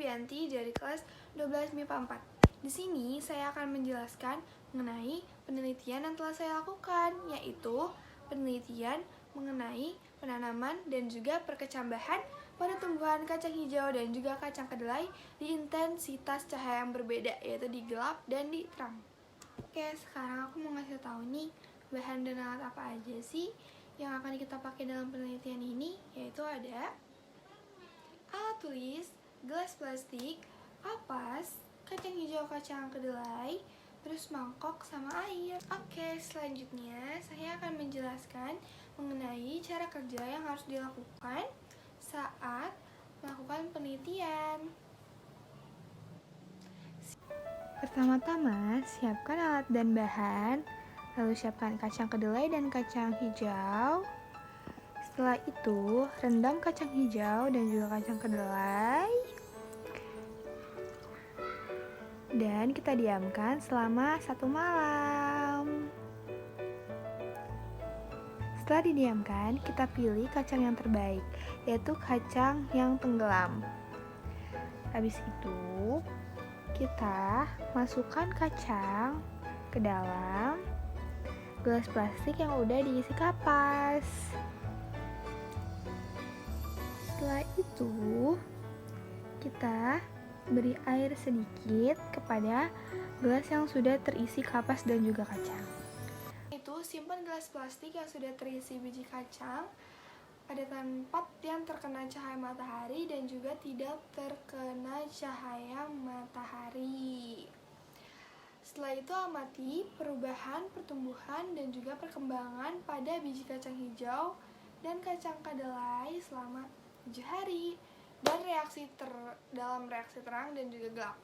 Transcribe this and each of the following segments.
Febianti dari kelas 12 MIPA 4. Di sini saya akan menjelaskan mengenai penelitian yang telah saya lakukan, yaitu penelitian mengenai penanaman dan juga perkecambahan pada tumbuhan kacang hijau dan juga kacang kedelai di intensitas cahaya yang berbeda, yaitu di gelap dan di terang. Oke, sekarang aku mau ngasih tahu nih bahan dan alat apa aja sih yang akan kita pakai dalam penelitian ini, yaitu ada alat tulis, gelas plastik, kapas, kacang hijau, kacang kedelai, terus mangkok sama air. Oke, selanjutnya saya akan menjelaskan mengenai cara kerja yang harus dilakukan saat melakukan penelitian. Pertama-tama, siapkan alat dan bahan, lalu siapkan kacang kedelai dan kacang hijau. Setelah itu, rendam kacang hijau dan juga kacang kedelai. Dan kita diamkan selama 1 malam. Setelah didiamkan, kita pilih kacang yang terbaik, yaitu kacang yang tenggelam. Habis itu, kita masukkan kacang ke dalam gelas plastik yang udah diisi kapas. Setelah itu, kita beri air sedikit kepada gelas yang sudah terisi kapas dan juga kacang. Itu simpan gelas plastik yang sudah terisi biji kacang pada tempat yang terkena cahaya matahari dan juga tidak terkena cahaya matahari. Setelah itu amati perubahan pertumbuhan dan juga perkembangan pada biji kacang hijau dan kacang kedelai selama 7 hari dan dalam reaksi terang dan juga gelap.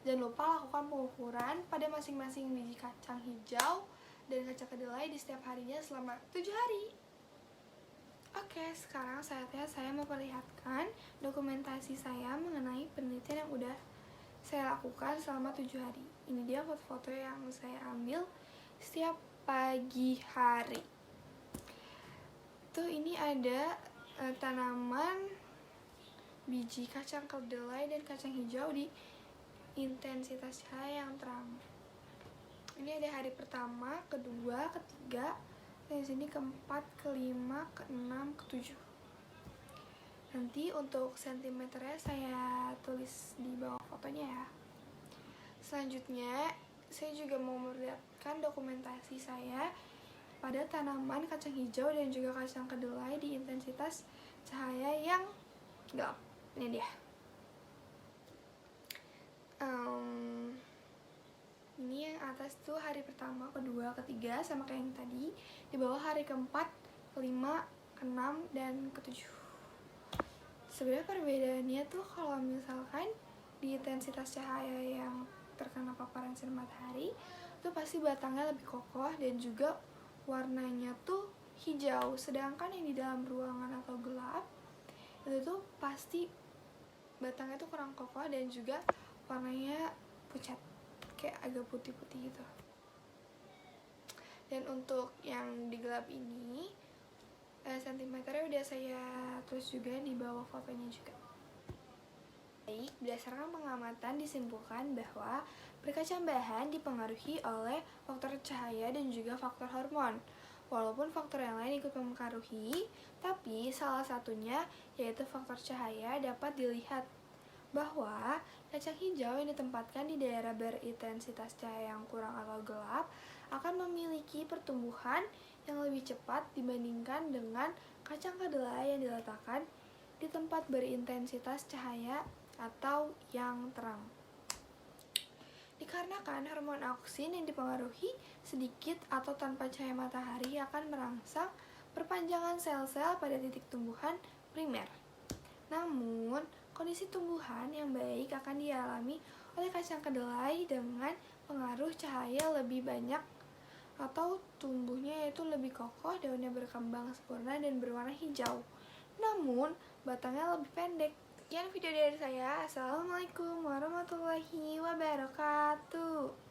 Jangan lupa lakukan pengukuran pada masing-masing biji kacang hijau dan kacang kedelai di setiap harinya selama 7 hari. Oke, sekarang saatnya saya memperlihatkan dokumentasi saya mengenai penelitian yang udah saya lakukan selama 7 hari. Ini dia foto-foto yang saya ambil setiap pagi hari. Tuh, ini ada tanaman biji kacang kedelai dan kacang hijau di intensitas cahaya yang terang. Ini ada hari pertama, kedua, ketiga, dan di sini keempat, kelima, keenam, ketujuh. Nanti untuk sentimeternya saya tulis di bawah fotonya ya. Selanjutnya, saya juga mau memperlihatkan dokumentasi saya pada tanaman kacang hijau dan juga kacang kedelai di intensitas cahaya yang gelap. Ini dia. Ini yang atas tuh hari pertama, kedua, ketiga sama kayak yang tadi. Di bawah hari keempat, kelima, keenam, dan ketujuh. Sebenarnya perbedaannya tuh kalau misalkan di intensitas cahaya yang terkena paparan sinar matahari tuh pasti batangnya lebih kokoh dan juga warnanya tuh hijau. Sedangkan yang di dalam ruangan atau gelap itu tuh pasti batangnya tuh kurang kokoh dan juga warnanya pucat, kayak agak putih-putih gitu. Dan untuk yang di gelap ini sentimeternya udah saya tulis juga di bawah fotonya juga. Baik, berdasarkan pengamatan disimpulkan bahwa perkecambahan dipengaruhi oleh faktor cahaya dan juga faktor hormon. Walaupun faktor yang lain ikut mempengaruhi, tapi salah satunya yaitu faktor cahaya dapat dilihat bahwa kacang hijau yang ditempatkan di daerah berintensitas cahaya yang kurang atau gelap akan memiliki pertumbuhan yang lebih cepat dibandingkan dengan kacang kedelai yang diletakkan di tempat berintensitas cahaya atau yang terang. Dikarenakan hormon auksin yang dipengaruhi sedikit atau tanpa cahaya matahari akan merangsang perpanjangan sel-sel pada titik tumbuhan primer. Namun, kondisi tumbuhan yang baik akan dialami oleh kacang kedelai dengan pengaruh cahaya lebih banyak atau tumbuhnya yaitu lebih kokoh, daunnya berkembang sempurna dan berwarna hijau. Namun, batangnya lebih pendek. Sekian video dari saya. Assalamualaikum warahmatullahi wabarakatuh.